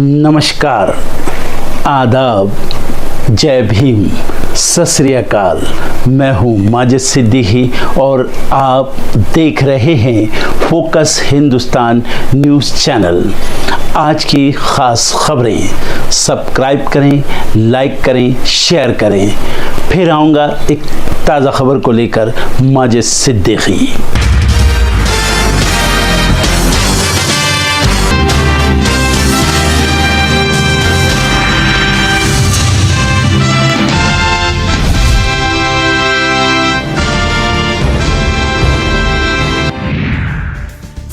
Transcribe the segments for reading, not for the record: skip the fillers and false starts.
नमस्कार, आदाब, जय भीम, सत श्री अकाल। मैं हूँ माजिद सिद्दीकी और आप देख रहे हैं फोकस हिंदुस्तान न्यूज़ चैनल। आज की ख़ास खबरें सब्सक्राइब करें, लाइक करें, शेयर करें। फिर आऊँगा एक ताज़ा खबर को लेकर माजिद सिद्दीकी।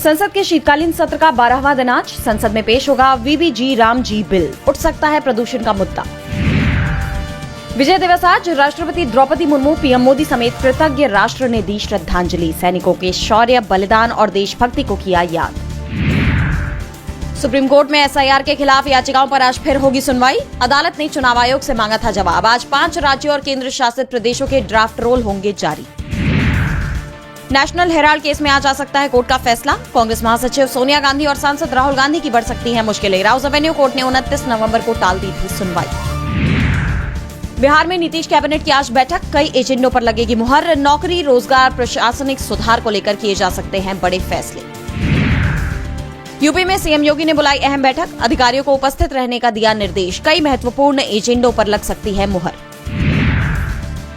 संसद के शीतकालीन सत्र का 12वां दिन आज संसद में पेश होगा वीबीजी रामजी बिल। उठ सकता है प्रदूषण का मुद्दा। विजय दिवस आज राष्ट्रपति द्रौपदी मुर्मू, पीएम मोदी समेत कृतज्ञ राष्ट्र ने दी श्रद्धांजलि। सैनिकों के शौर्य, बलिदान और देशभक्ति को किया याद। सुप्रीम कोर्ट में एसआईआर के खिलाफ याचिकाओं पर आज फिर होगी सुनवाई। अदालत ने चुनाव आयोग से मांगा था जवाब। आज 5 राज्यों और केंद्र शासित प्रदेशों के ड्राफ्ट रोल होंगे जारी। नेशनल हेराल्ड केस में आज आ सकता है कोर्ट का फैसला। कांग्रेस महासचिव सोनिया गांधी और सांसद राहुल गांधी की बढ़ सकती हैं मुश्किलें। राउस एवेन्यू कोर्ट ने 29 नवंबर को टाल दी थी सुनवाई। बिहार में नीतीश कैबिनेट की आज बैठक, कई एजेंडों पर लगेगी मुहर। नौकरी, रोजगार, प्रशासनिक सुधार को लेकर किए जा सकते हैं बड़े फैसले। यूपी में सीएम योगी ने बुलाई अहम बैठक, अधिकारियों को उपस्थित रहने का दिया निर्देश। कई महत्वपूर्ण एजेंडों पर लग सकती है मुहर।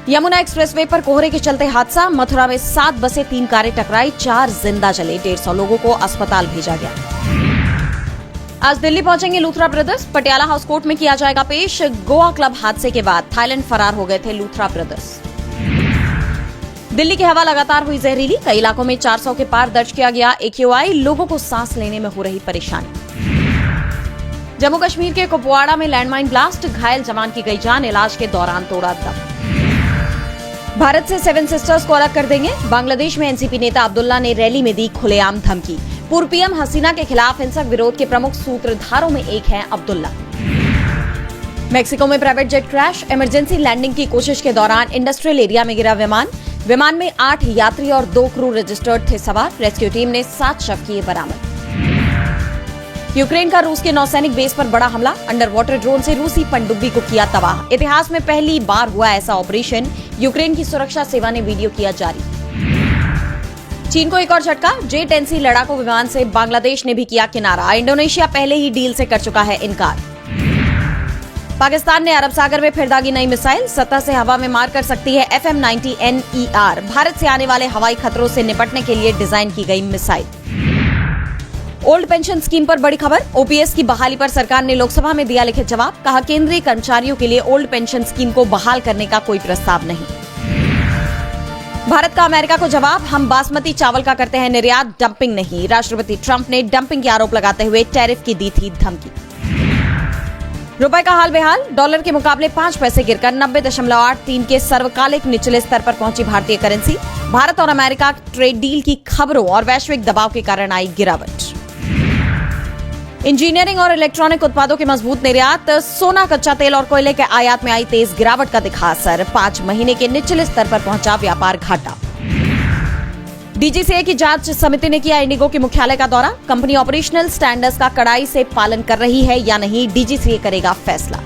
यमुना एक्सप्रेसवे पर कोहरे के चलते हादसा, मथुरा में 7 बसें 3 कारें टकराई, 4 जिंदा जले, 150 लोगों को अस्पताल भेजा गया। आज दिल्ली पहुंचेंगे Luthra brothers, Patiala house court में किया जाएगा पेश। गोवा क्लब हादसे के बाद थाईलैंड फरार हो गए थे लूथरा ब्रदर्स। दिल्ली की हवा लगातार हुई जहरीली, कई इलाकों में 400 के पार दर्ज किया गया AQI, लोगों को सांस लेने में हो रही परेशानी। जम्मू कश्मीर के कुपवाड़ा में लैंडमाइन ब्लास्ट, घायल जवान की गई जान, इलाज के दौरान तोड़ा दम। भारत से 7 सिस्टर्स को अलग कर देंगे, बांग्लादेश में एनसीपी नेता अब्दुल्ला ने रैली में दी खुलेआम धमकी। पूर्व पीएम हसीना के खिलाफ हिंसक विरोध के प्रमुख सूत्रधारों में एक है अब्दुल्ला। मेक्सिको में private jet crash, emergency landing की कोशिश के दौरान इंडस्ट्रियल एरिया में गिरा विमान। विमान में 8 यात्री और 2 क्रू रजिस्टर्ड थे सवार। रेस्क्यू टीम ने 7 शव किए बरामद। यूक्रेन का रूस के नौसैनिक बेस पर बड़ा हमला, अंडर वाटर ड्रोन से रूसी पनडुब्बी को किया तबाह। इतिहास में पहली बार हुआ ऐसा ऑपरेशन, यूक्रेन की सुरक्षा सेवा ने वीडियो किया जारी। चीन को एक और झटका, J-10C लड़ाकू विमान से बांग्लादेश ने भी किया किनारा। इंडोनेशिया पहले ही डील से कर चुका है इनकार। पाकिस्तान ने अरब सागर में फिर दागी नई मिसाइल, सतह से हवा में मार कर सकती है FM-90 NER। भारत से आने वाले हवाई खतरों से निपटने के लिए डिजाइन की गई मिसाइल। ओल्ड पेंशन स्कीम पर बड़ी खबर, ओपीएस की बहाली पर सरकार ने लोकसभा में दिया लिखित जवाब। कहा केंद्रीय कर्मचारियों के लिए ओल्ड पेंशन स्कीम को बहाल करने का कोई प्रस्ताव नहीं। भारत का अमेरिका को जवाब, हम बासमती चावल का करते हैं निर्यात, डंपिंग नहीं। राष्ट्रपति ट्रंप ने डंपिंग के आरोप लगाते हुए टैरिफ की दी थी धमकी। रुपए का हाल बेहाल, डॉलर के मुकाबले 5 पैसे गिरकर 90.83 के सर्वकालिक निचले स्तर पर पहुंची भारतीय करेंसी। भारत और अमेरिका ट्रेड डील की खबरों और वैश्विक दबाव के कारण आई गिरावट। इंजीनियरिंग और इलेक्ट्रॉनिक उत्पादों के मजबूत निर्यात, सोना, कच्चा तेल और कोयले के आयात में आई तेज गिरावट का दिखा असर। 5 महीने के निचले स्तर पर पहुंचा व्यापार घाटा। डीजीसीए की जांच समिति ने किया इंडिगो के मुख्यालय का दौरा। कंपनी ऑपरेशनल स्टैंडर्ड्स का कड़ाई से पालन कर रही है या नहीं, डीजीसीए करेगा फैसला।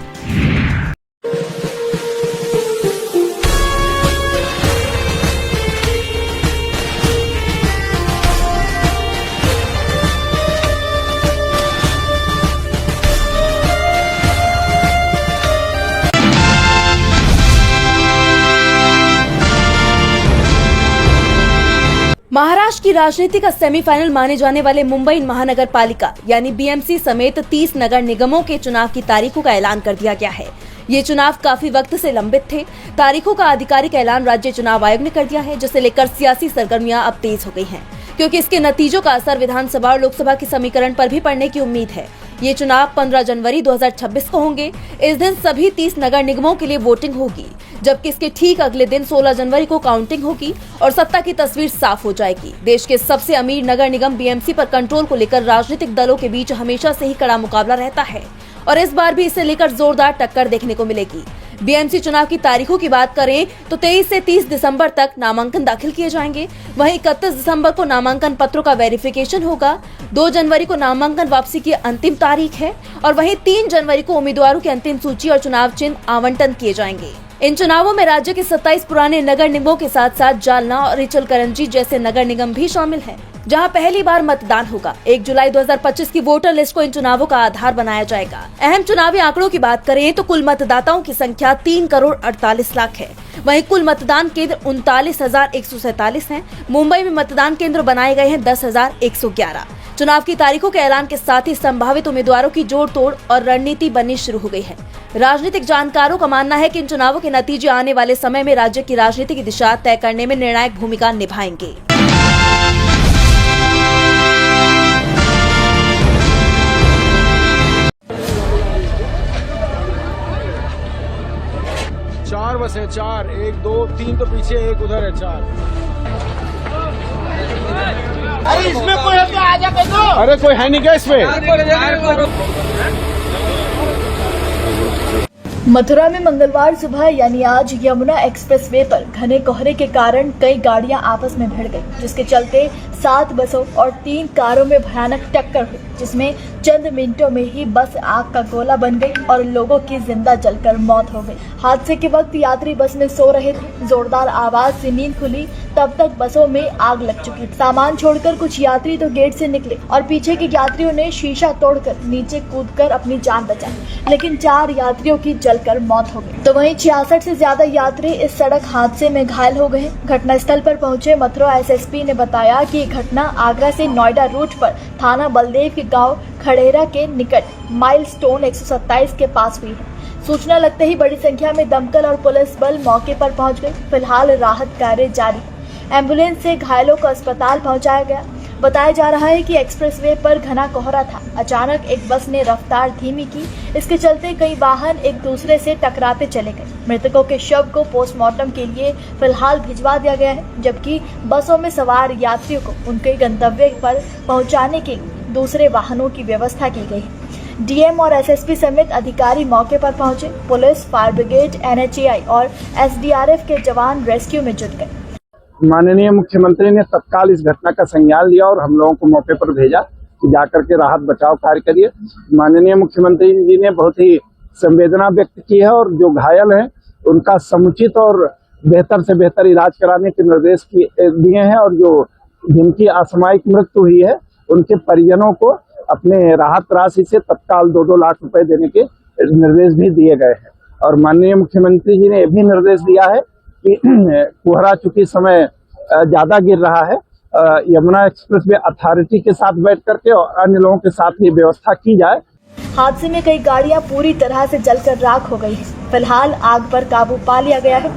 महाराष्ट्र की राजनीति का सेमीफाइनल माने जाने वाले मुंबई महानगर पालिका यानी बीएमसी समेत 30 नगर निगमों के चुनाव की तारीखों का ऐलान कर दिया गया है। ये चुनाव काफी वक्त से लंबित थे। तारीखों का आधिकारिक ऐलान राज्य चुनाव आयोग ने कर दिया है, जिसे लेकर सियासी सरगर्मियां अब तेज हो गई हैं, क्योंकि इसके नतीजों का असर विधानसभा और लोकसभा के समीकरण पर भी पड़ने की उम्मीद है। ये चुनाव 15 जनवरी 2026 को होंगे। इस दिन सभी 30 नगर निगमों के लिए वोटिंग होगी, जबकि इसके ठीक अगले दिन 16 जनवरी को काउंटिंग होगी और सत्ता की तस्वीर साफ हो जाएगी। देश के सबसे अमीर नगर निगम बीएमसी पर कंट्रोल को लेकर राजनीतिक दलों के बीच हमेशा से ही कड़ा मुकाबला रहता है और इस बार भी इसे लेकर जोरदार टक्कर देखने को मिलेगी। बीएमसी चुनाव की तारीखों की बात करें तो 23 से 30 दिसंबर तक नामांकन दाखिल किए जाएंगे। वहीं 31 दिसंबर को नामांकन पत्रों का वेरिफिकेशन होगा। 2 जनवरी को नामांकन वापसी की अंतिम तारीख है और वहीं 3 जनवरी को उम्मीदवारों की अंतिम सूची और चुनाव चिन्ह आवंटन किए जाएंगे। इन चुनावों में राज्य के 27 पुराने नगर निगमों के साथ साथ जालना और इचलकरंजी जैसे नगर निगम भी शामिल हैं, जहां पहली बार मतदान होगा। 1 जुलाई 2025 की वोटर लिस्ट को इन चुनावों का आधार बनाया जाएगा। अहम चुनावी आंकड़ों की बात करें तो कुल मतदाताओं की संख्या 3,48,00,000 है। वहीं कुल मतदान केंद्र 39,147 हैं। मुंबई में मतदान केंद्र बनाए गए हैं 10,111। चुनाव की तारीखों के ऐलान के साथ ही संभावित उम्मीदवारों की जोड़ तोड़ और रणनीति बननी शुरू हो गई है। राजनीतिक जानकारों का मानना है कि इन चुनावों के नतीजे आने वाले समय में राज्य की राजनीति की दिशा तय करने में निर्णायक भूमिका निभाएंगे। चार बस है, 4, 1, 2, 3 तो पीछे, एक उधर है, 4। अरे इसमें कोई है तो आजा कर दो। अरे कोई है नहीं क्या इसमें? मथुरा में मंगलवार सुबह यानी आज यमुना एक्सप्रेसवे पर घने कोहरे के कारण कई गाड़ियां आपस में भिड़ गई, जिसके चलते 7 बसों और 3 कारों में भयानक टक्कर हुई, जिसमें चंद मिनटों में ही बस आग का गोला बन गई और लोगों की जिंदा जलकर मौत हो गई। हादसे के वक्त यात्री बस में सो रहे थे। जोरदार आवाज से नींद खुली, तब तक बसों में आग लग चुकी। सामान छोड़कर कुछ यात्री तो गेट से निकले और पीछे के यात्रियों ने शीशा तोड़कर नीचे कूदकर अपनी जान बचाई, लेकिन 4 यात्रियों की जलकर मौत हो गई। तो वहीं 66 से ज्यादा यात्री इस सड़क हादसे में घायल हो गए। घटनास्थल पर पहुंचे मथुरा एसएसपी ने बताया कि ये घटना आगरा से नोएडा रूट पर थाना बलदेव के गांव खड़ेरा के निकट माइलस्टोन 127 के पास हुई है। सूचना लगते ही बड़ी संख्या में दमकल और पुलिस बल मौके पर पहुंच गए। फिलहाल राहत कार्य जारी है। एम्बुलेंस से घायलों को अस्पताल पहुंचाया गया। बताया जा रहा है कि एक्सप्रेसवे पर घना कोहरा था। अचानक एक बस ने रफ्तार धीमी की, इसके चलते कई वाहन एक दूसरे से टकराते चले गए। मृतकों के शव को पोस्टमार्टम के लिए फिलहाल भिजवा दिया गया है, जबकि बसों में सवार यात्रियों को उनके गंतव्य पर पहुंचाने के लिए दूसरे वाहनों की व्यवस्था की गई है। डीएम और एसएसपी समेत अधिकारी मौके पर पहुंचे। पुलिस, फायर ब्रिगेड, एनएचएआई और एसडीआरएफ के जवान रेस्क्यू में जुट गए। माननीय मुख्यमंत्री ने तत्काल इस घटना का संज्ञान लिया और हम लोगों को मौके पर भेजा कि जाकर के राहत बचाव कार्य करिए। माननीय मुख्यमंत्री जी ने बहुत ही संवेदना व्यक्त की है और जो घायल हैं उनका समुचित और बेहतर से बेहतर इलाज कराने के निर्देश दिए हैं और जो जिनकी असामयिक मृत्यु हुई है उनके परिजनों को अपने राहत राशि से तत्काल 2-2 लाख रुपए देने के निर्देश भी दिए गए हैं। और माननीय मुख्यमंत्री जी ने यह भी निर्देश दिया है कि कोहरा चूंकि समय ज्यादा गिर रहा है, यमुना एक्सप्रेसवे अथॉरिटी के साथ बैठ करके और अन्य लोगों के साथ ये व्यवस्था की जाए। हादसे में कई गाड़ियां पूरी तरह से जलकर राख हो गई है। फिलहाल आग पर काबू पा लिया गया है।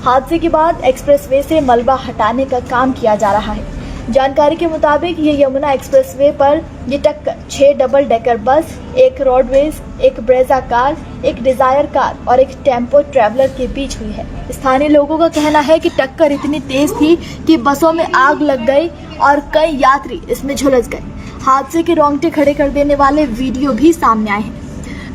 हादसे के बाद एक्सप्रेसवे से मलबा हटाने का काम किया जा रहा है। जानकारी के मुताबिक ये यमुना एक्सप्रेसवे पर ये टक्कर 6 double decker bus, 1 roadways, 1 Brezza car, 1 Dzire car और 1 टेम्पो ट्रैवलर के बीच हुई है। स्थानीय लोगों का कहना है कि टक्कर इतनी तेज थी कि बसों में आग लग गई और कई यात्री इसमें झुलस गए। हादसे के रोंगटे खड़े कर देने वाले वीडियो भी सामने आए हैं।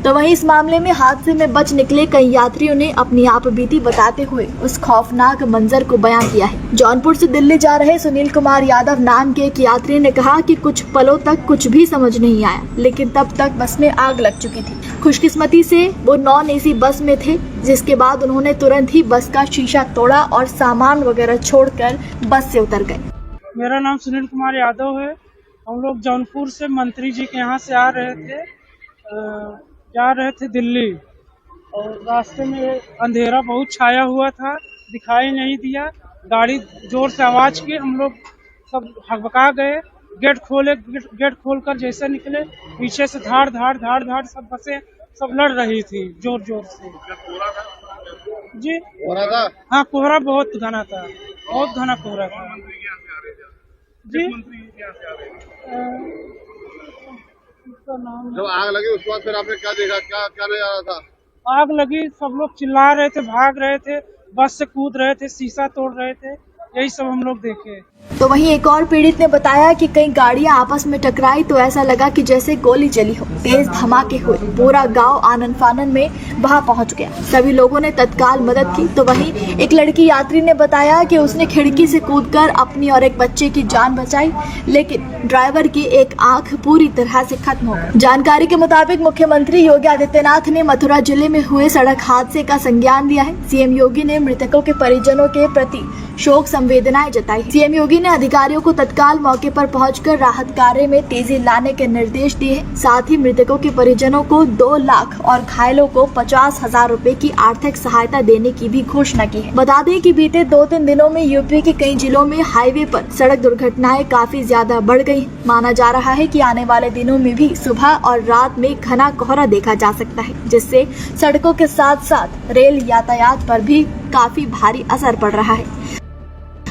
तो वहीं इस मामले में हादसे में बच निकले कई यात्रियों ने अपनी आपबीती बताते हुए उस खौफनाक मंजर को बयां किया है। जौनपुर से दिल्ली जा रहे सुनील कुमार यादव नाम के एक यात्री ने कहा कि कुछ पलों तक कुछ भी समझ नहीं आया, लेकिन तब तक बस में आग लग चुकी थी। खुशकिस्मती से वो नॉन एसी बस में थे, जिसके बाद उन्होंने तुरंत ही बस का शीशा तोड़ा और सामान वगैरह छोड़कर बस से उतर गए। मेरा नाम सुनील कुमार यादव है। हम लोग जौनपुर से मंत्री जी के यहाँ से जा रहे थे दिल्ली, और रास्ते में अंधेरा बहुत छाया हुआ था, दिखाई नहीं दिया। गाड़ी जोर से आवाज की, हम लोग सब हकबका गए। गेट खोलकर जैसे निकले, पीछे से धाड़ धाड़ सब बसें सब लड़ रही थी जोर से। जी हाँ, कोहरा बहुत घना था, बहुत घना कोहरा था जी। जब आग लगी उसके बाद फिर आपने क्या देखा, क्या नजर आ रहा था? आग लगी, सब लोग चिल्ला रहे थे, भाग रहे थे, बस से कूद रहे थे, शीशा तोड़ रहे थे, यही सब हम लोग देखे। तो वहीं एक और पीड़ित ने बताया कि कई गाड़ियां आपस में टकराई तो ऐसा लगा कि जैसे गोली चली हो। तेज धमाके हुए, पूरा गांव आनन फानन में वहां पहुंच गया। सभी लोगों ने तत्काल मदद की। तो वहीं एक लड़की यात्री ने बताया कि उसने खिड़की से कूदकर अपनी और एक बच्चे की जान बचाई, लेकिन ड्राइवर की एक आंख पूरी तरह से खत्म हो गई। जानकारी के मुताबिक मुख्यमंत्री योगी आदित्यनाथ ने मथुरा जिले में हुए सड़क हादसे का संज्ञान लिया है। सीएम योगी ने मृतकों के परिजनों के प्रति शोक संवेदनाएं जताई। सीएम योगी ने अधिकारियों को तत्काल मौके पर पहुंचकर राहत कार्य में तेजी लाने के निर्देश दिए। साथ ही मृतकों के परिजनों को 2 लाख और घायलों को 50,000 रुपए की आर्थिक सहायता देने की भी घोषणा की है। बता दें कि बीते 2-3 दिनों में यूपी के कई जिलों में हाईवे पर सड़क दुर्घटनाएं काफी ज्यादा बढ़ गई। माना जा रहा है कि आने वाले दिनों में भी सुबह और रात में घना कोहरा देखा जा सकता है, जिससे सड़कों के साथ साथ रेल यातायात पर भी काफी भारी असर पड़ रहा है।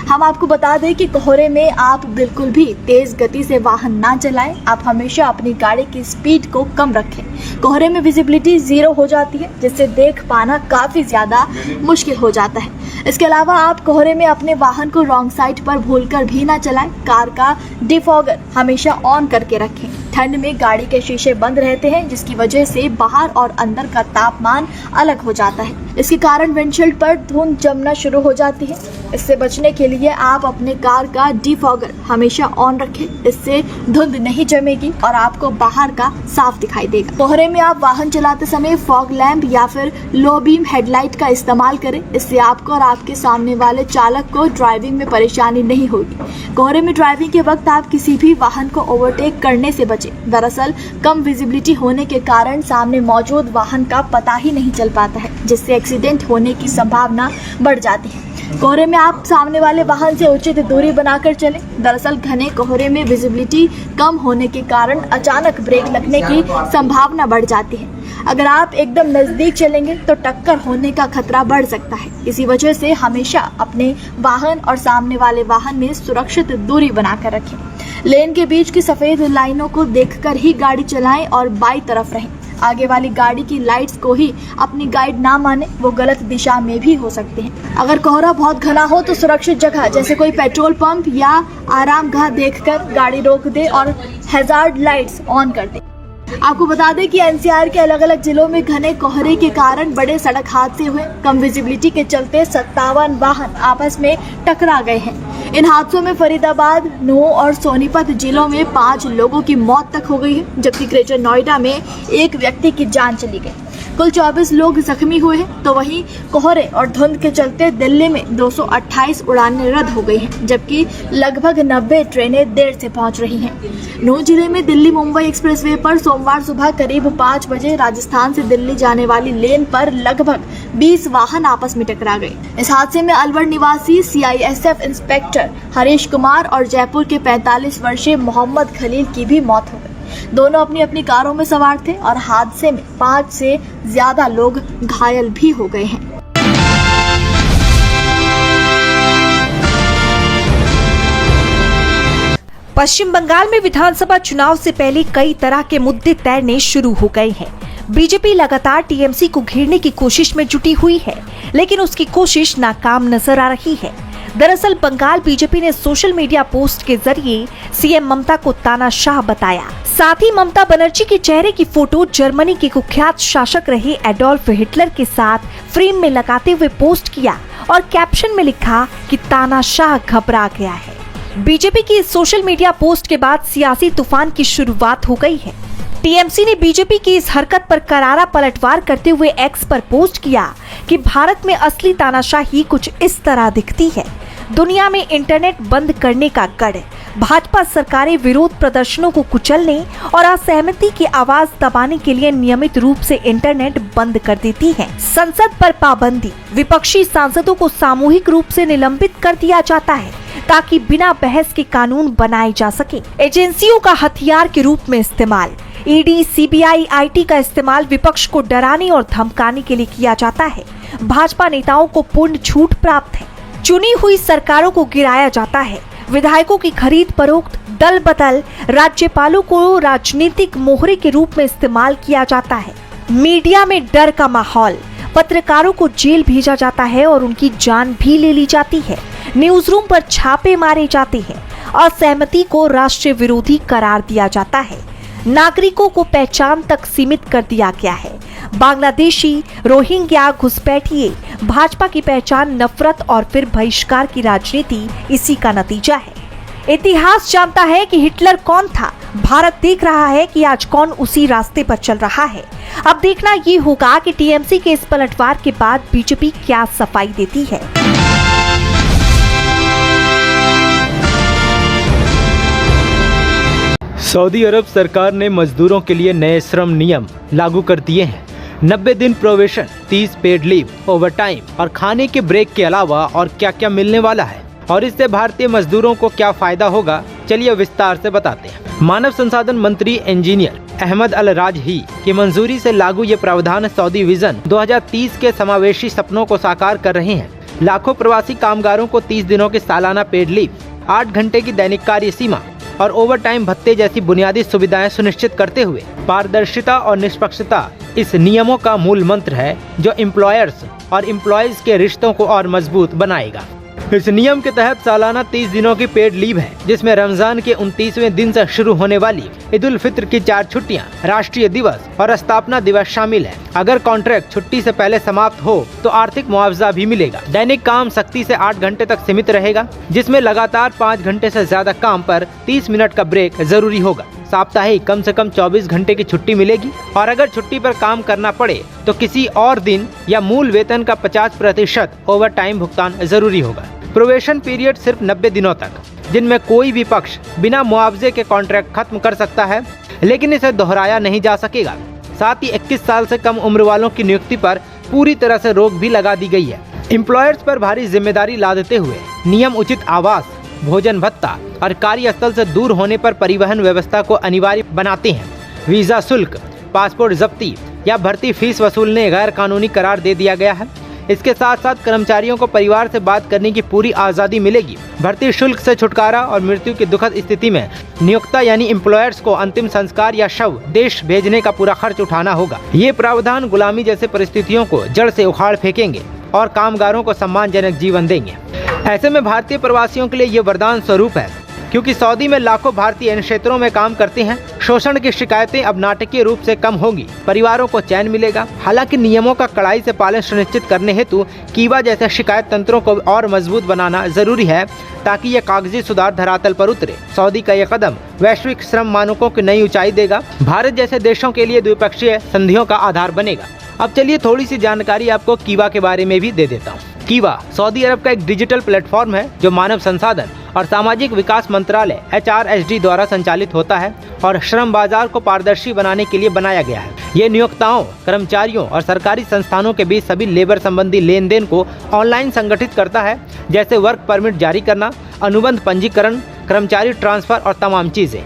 हम आपको बता दें कि कोहरे में आप बिल्कुल भी तेज गति से वाहन ना चलाएं। आप हमेशा अपनी गाड़ी की स्पीड को कम रखें। कोहरे में विजिबिलिटी 0 हो जाती है, जिससे देख पाना काफी ज्यादा मुश्किल हो जाता है। इसके अलावा आप कोहरे में अपने वाहन को रॉन्ग साइड पर भूलकर भी ना चलाएं। कार का डिफॉगर हमेशा ऑन करके रखें। ठंड में गाड़ी के शीशे बंद रहते हैं, जिसकी वजह से बाहर और अंदर का तापमान अलग हो जाता है। इसके कारण विंडशील्ड पर धुंध जमना शुरू हो जाती है। इससे बचने के लिए आप अपने कार का डिफॉगर हमेशा ऑन रखें। इससे धुंध नहीं जमेगी और आपको बाहर का साफ दिखाई देगा। कोहरे में आप वाहन चलाते समय फॉग लैंप या फिर लो बीम हेडलाइट का इस्तेमाल करें। इससे आपको और आपके सामने वाले चालक को ड्राइविंग में परेशानी नहीं होगी। कोहरे में ड्राइविंग के वक्त आप किसी भी वाहन को ओवरटेक करने से बचें। दरअसल कम विजिबिलिटी होने के कारण सामने मौजूद वाहन का पता ही नहीं चल पाता है, जिससे एक्सीडेंट होने की संभावना बढ़ जाती है। कोहरे में आप सामने वाले वाहन से उचित दूरी बनाकर चलें। दरअसल घने कोहरे में विजिबिलिटी कम होने के कारण अचानक ब्रेक लगने की संभावना बढ़ जाती है। अगर आप एकदम नजदीक चलेंगे तो टक्कर होने का खतरा बढ़ सकता है। इसी वजह से हमेशा अपने वाहन और सामने वाले वाहन में सुरक्षित दूरी बनाकर रखें। लेन के बीच की सफेद लाइनों को देखकर ही गाड़ी चलाएं और बाईं तरफ रहें। आगे वाली गाड़ी की लाइट्स को ही अपनी गाइड ना माने, वो गलत दिशा में भी हो सकते हैं। अगर कोहरा बहुत घना हो तो सुरक्षित जगह जैसे कोई पेट्रोल पंप या आरामगाह देखकर गाड़ी रोक दे और हैजार्ड लाइट्स ऑन कर दे। आपको बता दें कि एनसीआर के अलग अलग जिलों में घने कोहरे के कारण बड़े सड़क हादसे हुए। कम विजिबिलिटी के चलते 57 वाहन आपस में टकरा गए हैं। इन हादसों में फरीदाबाद, नूंह और सोनीपत जिलों में 5 लोगों की मौत तक हो गई है, जबकि ग्रेटर नोएडा में 1 व्यक्ति की जान चली गई। कुल 24 लोग जख्मी हुए हैं। तो वहीं कोहरे और धुंध के चलते दिल्ली में 228 उड़ानें रद्द हो गई हैं, जबकि लगभग 90 ट्रेनें देर से पहुंच रही हैं। नूंह जिले में दिल्ली मुंबई एक्सप्रेसवे पर सोमवार सुबह करीब 5 बजे राजस्थान से दिल्ली जाने वाली लेन पर लगभग 20 वाहन आपस में टकरा गए। इस हादसे में अलवर निवासी CISF इंस्पेक्टर हरीश कुमार और जयपुर के 45 वर्षीय मोहम्मद खलील की भी मौत हो गई। दोनों अपनी अपनी कारों में सवार थे और हादसे में 5 से ज्यादा लोग घायल भी हो गए हैं। पश्चिम बंगाल में विधानसभा चुनाव से पहले कई तरह के मुद्दे तैरने शुरू हो गए हैं। बीजेपी लगातार TMC को घेरने की कोशिश में जुटी हुई है, लेकिन उसकी कोशिश नाकाम नजर आ रही है। दरअसल बंगाल बीजेपी ने सोशल मीडिया पोस्ट के जरिए सीएम ममता को तानाशाह बताया। साथ ही ममता बनर्जी के चेहरे की फोटो जर्मनी के कुख्यात शासक रहे एडोल्फ हिटलर के साथ फ्रेम में लगाते हुए पोस्ट किया और कैप्शन में लिखा कि तानाशाह घबरा गया है। बीजेपी की इस सोशल मीडिया पोस्ट के बाद सियासी तूफान की शुरुआत हो गई है। टीएमसी ने बीजेपी की इस हरकत पर करारा पलटवार करते हुए एक्स पर पोस्ट किया कि भारत में असली तानाशाही कुछ इस तरह दिखती है। दुनिया में इंटरनेट बंद करने का गढ़, भाजपा सरकारें विरोध प्रदर्शनों को कुचलने और असहमति की आवाज दबाने के लिए नियमित रूप से इंटरनेट बंद कर देती है। संसद पर पाबंदी, विपक्षी सांसदों को सामूहिक रूप से निलंबित कर दिया जाता है ताकि बिना बहस के कानून बनाए जा सके। एजेंसियों का हथियार के रूप में इस्तेमाल, ईडी, सीबीआई, आईटी का इस्तेमाल विपक्ष को डराने और धमकाने के लिए किया जाता है। भाजपा नेताओं को पूर्ण छूट प्राप्त है। चुनी हुई सरकारों को गिराया जाता है। विधायकों की खरीद फरोख्त, दल बदल, राज्यपालों को राजनीतिक मोहरे के रूप में इस्तेमाल किया जाता है। मीडिया में डर का माहौल, पत्रकारों को जेल भेजा जाता है और उनकी जान भी ले ली जाती है। न्यूज रूम पर छापे मारे जाते हैं, असहमति को राष्ट्रीय विरोधी करार दिया जाता है, नागरिकों को पहचान तक सीमित कर दिया गया है। बांग्लादेशी, रोहिंग्या, घुसपैठिए, भाजपा की पहचान नफरत और फिर बहिष्कार की राजनीति इसी का नतीजा है। इतिहास जानता है कि हिटलर कौन था, भारत देख रहा है कि आज कौन उसी रास्ते पर चल रहा है। अब देखना ये होगा कि टीएमसी के इस पलटवार के बाद बीजेपी क्या सफाई देती है। सऊदी अरब सरकार ने मजदूरों के लिए नए श्रम नियम लागू कर दिए हैं। 90 दिन प्रोबेशन, 30 पेड लीव, ओवरटाइम और खाने के ब्रेक के अलावा और क्या क्या मिलने वाला है और इससे भारतीय मजदूरों को क्या फायदा होगा, चलिए विस्तार से बताते हैं। मानव संसाधन मंत्री इंजीनियर अहमद अल राजही की मंजूरी से लागू ये प्रावधान सऊदी विजन 2030 के समावेशी सपनों को साकार कर रहे हैं। लाखों प्रवासी कामगारों को 30 दिनों की सालाना पेड लीव, 8 घंटे की दैनिक कार्य सीमा और ओवरटाइम भत्ते जैसी बुनियादी सुविधाएं सुनिश्चित करते हुए पारदर्शिता और निष्पक्षता इस नियमों का मूल मंत्र है, जो एम्प्लॉयर्स और एम्प्लॉयज के रिश्तों को और मजबूत बनाएगा। इस नियम के तहत सालाना 30 दिनों की पेड लीव है, जिसमें रमजान के 29वें दिन से शुरू होने वाली ईद उल फित्र की 4 छुट्टियां, राष्ट्रीय दिवस और स्थापना दिवस शामिल है। अगर कॉन्ट्रैक्ट छुट्टी से पहले समाप्त हो तो आर्थिक मुआवजा भी मिलेगा। दैनिक काम सख्ती से 8 घंटे तक सीमित रहेगा, जिसमें लगातार 5 घंटे से ज्यादा काम पर 30 मिनट का ब्रेक जरूरी होगा। साप्ताहिक कम से कम 24 घंटे की छुट्टी मिलेगी और अगर छुट्टी पर काम करना पड़े तो किसी और दिन या मूल वेतन का 50% ओवर टाइम भुगतान जरूरी होगा। प्रोबेशन पीरियड सिर्फ 90 दिनों तक, जिनमें कोई भी पक्ष बिना मुआवजे के कॉन्ट्रैक्ट खत्म कर सकता है, लेकिन इसे दोहराया नहीं जा सकेगा। साथ ही 21 साल से कम उम्र वालों की नियुक्ति पर पूरी तरह से रोक भी लगा दी गई है। एम्प्लॉयर्स पर भारी जिम्मेदारी लादते हुए नियम उचित आवास, भोजन भत्ता और कार्यस्थल से दूर होने पर परिवहन व्यवस्था को अनिवार्य बनाते हैं। वीजा शुल्क, पासपोर्ट जब्ती या भर्ती फीस वसूलने गैर कानूनी करार दे दिया गया है। इसके साथ साथ कर्मचारियों को परिवार से बात करने की पूरी आज़ादी मिलेगी। भर्ती शुल्क से छुटकारा और मृत्यु की दुखद स्थिति में नियोक्ता यानी एम्प्लॉयर्स को अंतिम संस्कार या शव देश भेजने का पूरा खर्च उठाना होगा। ये प्रावधान गुलामी जैसे परिस्थितियों को जड़ से उखाड़ फेंकेंगे और कामगारों को सम्मानजनक जीवन देंगे। ऐसे में भारतीय प्रवासियों के लिए ये वरदान स्वरूप है, क्योंकि सऊदी में लाखों भारतीय इन क्षेत्रों में काम करते हैं। शोषण की शिकायतें अब नाटकीय रूप से कम होंगी, परिवारों को चैन मिलेगा। हालांकि नियमों का कड़ाई से पालन सुनिश्चित करने हेतु कीवा जैसे शिकायत तंत्रों को और मजबूत बनाना जरूरी है, ताकि ये कागजी सुधार धरातल पर उतरे। सऊदी का यह कदम वैश्विक श्रम मानकों की नई ऊंचाई देगा, भारत जैसे देशों के लिए द्विपक्षीय संधियों का आधार बनेगा। अब चलिए थोड़ी सी जानकारी आपको कीवा के बारे में भी दे देता हूँ। कीवा सऊदी अरब का एक डिजिटल प्लेटफॉर्म है, जो मानव संसाधन और सामाजिक विकास मंत्रालय HRSD द्वारा संचालित होता है और श्रम बाजार को पारदर्शी बनाने के लिए बनाया गया है। ये नियोक्ताओं, कर्मचारियों और सरकारी संस्थानों के बीच सभी लेबर संबंधी लेन देन को ऑनलाइन संगठित करता है, जैसे वर्क परमिट जारी करना, अनुबंध पंजीकरण, कर्मचारी ट्रांसफर और तमाम चीजें।